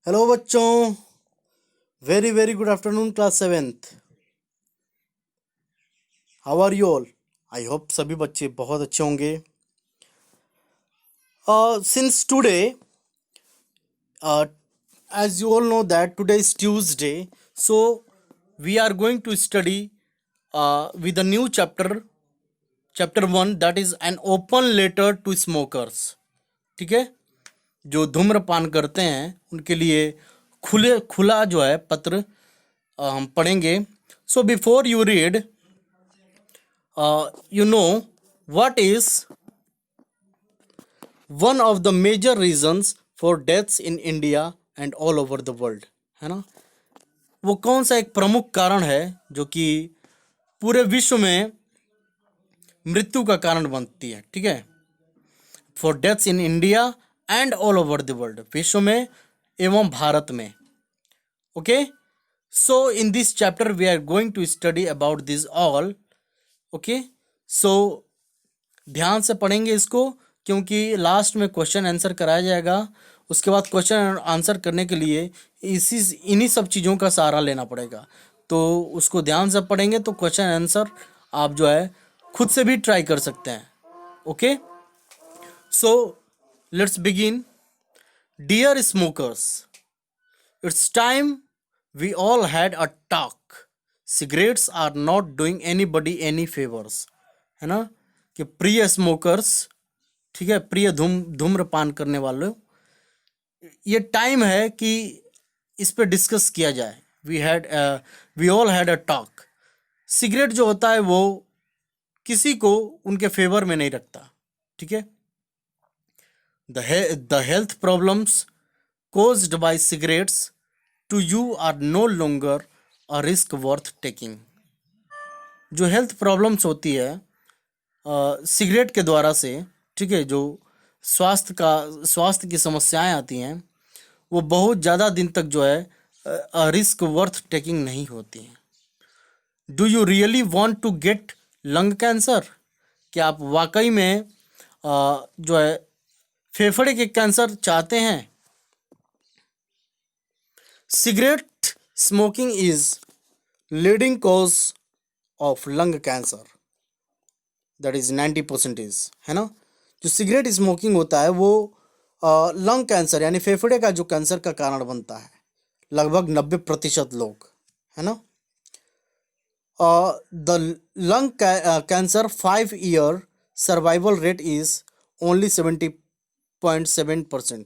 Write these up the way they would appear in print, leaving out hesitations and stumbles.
Hello बच्चों, very very good afternoon class seventh. How are you all? I hope सभी बच्चे बहुत अच्छे होंगे। Since today, as you all know that today is Tuesday, so we are going to study with a new chapter 1, that is an open letter to smokers. ठीक है, जो धूम्रपान करते हैं उनके लिए खुला जो है पत्र हम पढ़ेंगे. So before you read, you know what is one of the major reasons for deaths in India and all over the world, है ना? वो कौन सा एक प्रमुख कारण है जो कि पूरे विश्व में मृत्यु का कारण बनती है? ठीक है, for deaths in India and all over the world, विश्व में एवं भारत में. Okay, so in this chapter we are going to study about this all. Okay, so ध्यान से पढ़ेंगे इसको, क्योंकि लास्ट में क्वेश्चन आंसर कराया जाएगा. उसके बाद क्वेश्चन आंसर करने के लिए इन्हीं सब चीज़ों का सहारा लेना पड़ेगा. तो उसको ध्यान से पढ़ेंगे तो क्वेश्चन आंसर आप जो है खुद से भी ट्राई कर सकते हैं. Okay, so let's begin. Dear smokers, it's time we all had a talk. Cigarettes are not doing anybody any favours, है ना? कि प्रिय स्मोकर्स, ठीक है, प्रिय धूम्रपान करने वालों, ये टाइम है कि इस पे डिस्कस किया जाए. We all had a talk. Cigarette जो होता है वो किसी को उनके फेवर में नहीं रखता. ठीक है, the health problems caused by cigarettes to you are no longer a risk worth taking. जो हेल्थ प्रॉब्लम्स होती है सिगरेट के द्वारा से, ठीक है, जो स्वास्थ्य की समस्याएं आती हैं, वो बहुत ज़्यादा दिन तक जो है रिस्क वर्थ टेकिंग नहीं होती हैं. Do you really want to get lung cancer? क्या आप वाकई में जो है फेफड़े के कैंसर चाहते हैं? Cigarette smoking is leading cause of lung cancer, that is 90%, है ना? जो सिगरेट स्मोकिंग होता है वो लंग कैंसर यानी फेफड़े का जो कैंसर का कारण बनता है, लगभग 90% लोग, है ना? The lung cancer 5-year survival rate is only 70.7%.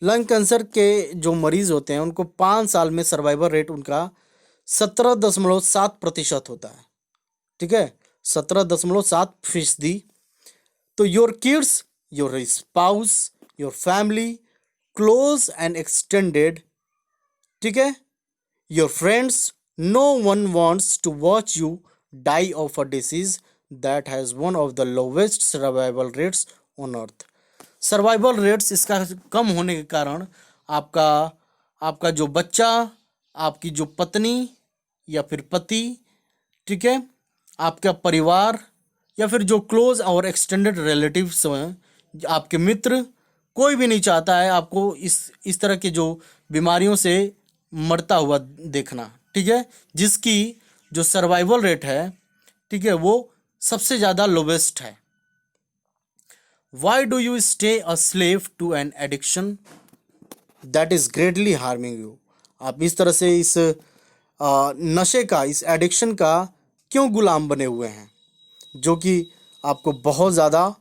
Lung cancer के जो मरीज होते हैं उनको 5 साल में सर्वाइवल रेट उनका 17.7% होता है. ठीक है, 17.7%. तो your kids, your spouse, your family, close and extended, ठीक है, your friends, no one wants to watch you die of a disease that has one of the lowest survival rates on earth. Survival rates इसका कम होने के कारण आपका जो बच्चा, आपकी जो पत्नी या फिर पति, ठीक है, आपका परिवार या फिर जो क्लोज और एक्सटेंडेड रिलेटिव्स हैं, आपके मित्र, कोई भी नहीं चाहता है आपको इस तरह के जो बीमारियों से मरता हुआ देखना. ठीक है, जिसकी जो सर्वाइवल रेट है, ठीक है, वो सबसे ज़्यादा लोवेस्ट है. Why do you stay a slave to an addiction that is greatly harming you? आप इस तरह से इस नशे का, इस एडिक्शन का क्यों गुलाम बने हुए हैं, जो कि आपको बहुत ज़्यादा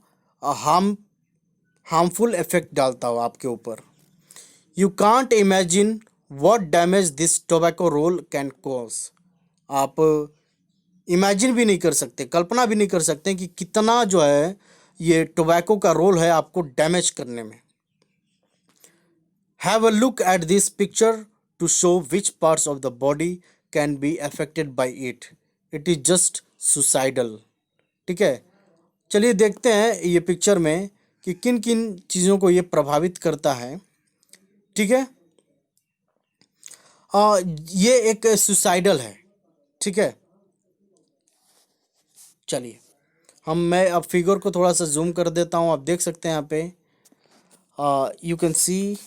हार्मफुल इफेक्ट डालता हो आपके ऊपर. You can't imagine what damage this tobacco roll can cause. आप इमेजिन भी नहीं कर सकते, कल्पना भी नहीं कर सकते कि कितना जो है ये टोबैको का रोल है आपको डैमेज करने में. Have a look at this picture to show which parts of the body can be affected by it. It is just suicidal. ठीक है, चलिए देखते हैं ये पिक्चर में कि किन किन चीज़ों को ये प्रभावित करता है. ठीक है, ये एक सुसाइडल है. ठीक है, चलिए मैं अब फिगर को थोड़ा सा जूम कर देता हूँ. आप देख सकते हैं यहाँ पे, you can see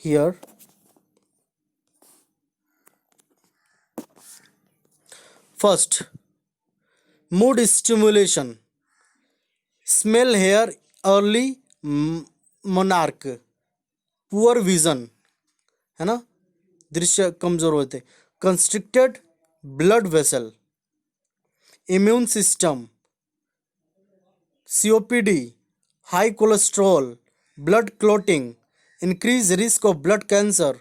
here. First, mood stimulation, smell hair early monarch, poor vision, है ना, दृश्य कमजोर होते, constricted blood vessel, immune system, COPD, high cholesterol, blood clotting, increase risk of blood cancer,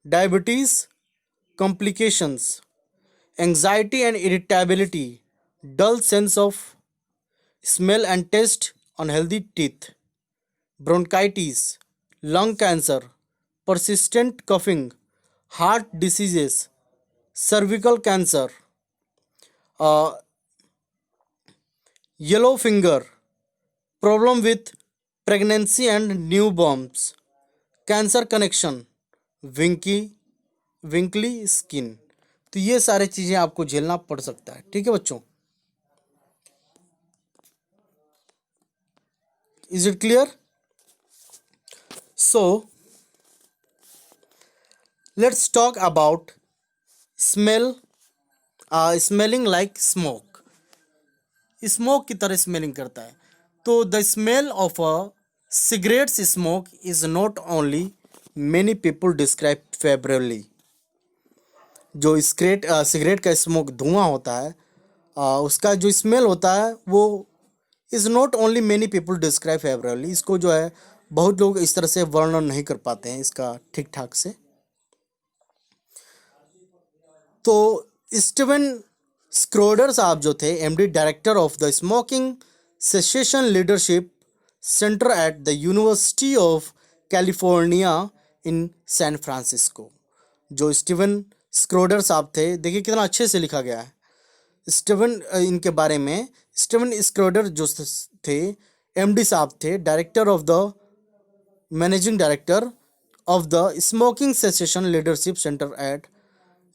diabetes complications, anxiety and irritability, dull sense of smell and taste on healthy teeth, bronchitis, lung cancer, persistent coughing, heart diseases, cervical cancer, uh, yellow finger, problem with pregnancy and newborns, cancer connection, wrinkly skin. तो ये सारे चीज़ें आपको झेलना पड़ सकता है, ठीक है बच्चों। Is it clear? So let's talk about smelling like smoke. Smoke की तरह स्मेलिंग करता है। तो the smell of a cigarettes smoke is not only many people describe favourably. जो सिगरेट का स्मोक धुआं होता है, उसका जो स्मेल होता है वो is not only many people describe favourably. इसको जो है बहुत लोग इस तरह से वर्णन नहीं कर पाते हैं इसका ठीक ठाक से। तो स्टीवन स्क्रोडर साहब जो थे MD director of the smoking cessation leadership centre at the University of California in San Francisco. जो स्टीवन स्क्रोडर साहब थे, देखिए कितना अच्छे से लिखा गया है स्टीवन इनके बारे में। स्टीवन स्क्रोडर जो थे एमडी साहब थे, director of the managing director of the smoking cessation leadership centre eight,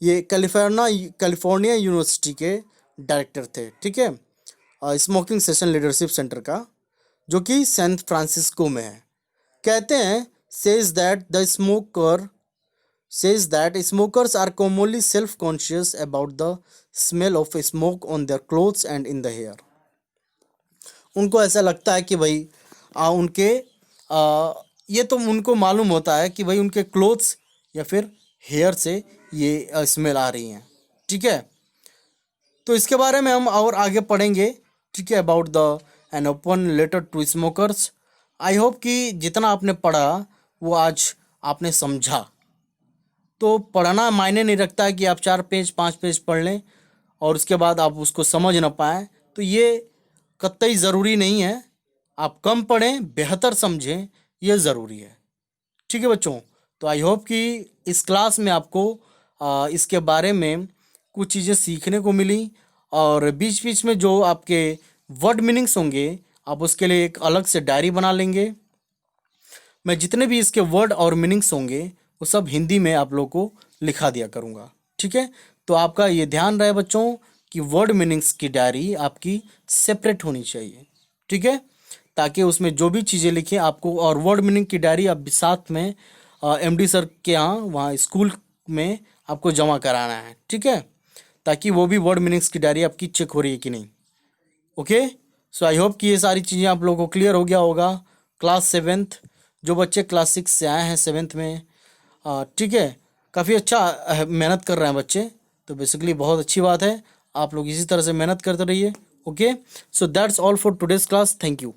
ये कैलिफोर्निया यूनिवर्सिटी के डायरेक्टर थे, ठीक है, स्मोकिंग सेशन लीडरशिप सेंटर का, जो कि सैन फ्रांसिस्को में है। कहते हैं says that smokers are commonly self-conscious about the smell of smoke on their clothes and in the hair। उनको ऐसा लगता है कि भाई ये तो उनको मालूम होता है कि भाई उनके क्लोथ्स या फिर हेयर से ये स्मेल आ रही हैं, ठीक है। तो इसके बारे में हम और आगे पढ़ेंगे, ठीक है, about the an open letter to smokers. I hope कि जितना आपने पढ़ा वो आज आपने समझा। तो पढ़ना मायने नहीं रखता है कि आप 4 पेज 5 पेज पढ़ लें और उसके बाद आप उसको समझ ना पाएँ, तो ये कतई ज़रूरी नहीं है। आप कम पढ़ें, बेहतर समझें, ये ज़रूरी है, ठीक है बच्चों। तो आई होप कि इस क्लास में आपको इसके बारे में कुछ चीज़ें सीखने को मिली, और बीच बीच में जो आपके वर्ड मीनिंग्स होंगे आप उसके लिए एक अलग से डायरी बना लेंगे। मैं जितने भी इसके वर्ड और मीनिंग्स होंगे वो सब हिंदी में आप लोग को लिखा दिया करूँगा, ठीक है। तो आपका ये ध्यान रहे बच्चों कि वर्ड मीनिंग्स की डायरी आपकी सेपरेट होनी चाहिए, ठीक है, ताकि उसमें जो भी चीज़ें लिखें आपको, और वर्ड मीनिंग की डायरी आप साथ में एमडी सर के यहाँ वहाँ स्कूल में आपको जमा कराना है, ठीक है, ताकि वो भी वर्ड मीनिंग्स की डायरी आपकी चेक हो रही है कि नहीं। ओके, सो आई होप कि ये सारी चीज़ें आप लोगों को क्लियर हो गया होगा। क्लास 7th, जो बच्चे क्लास 6 से आए हैं 7th में, ठीक है, काफ़ी अच्छा मेहनत कर रहे हैं बच्चे, तो बेसिकली बहुत अच्छी बात है। आप लोग इसी तरह से मेहनत करते रहिए। Okay, so that's all for today's class. Thank you.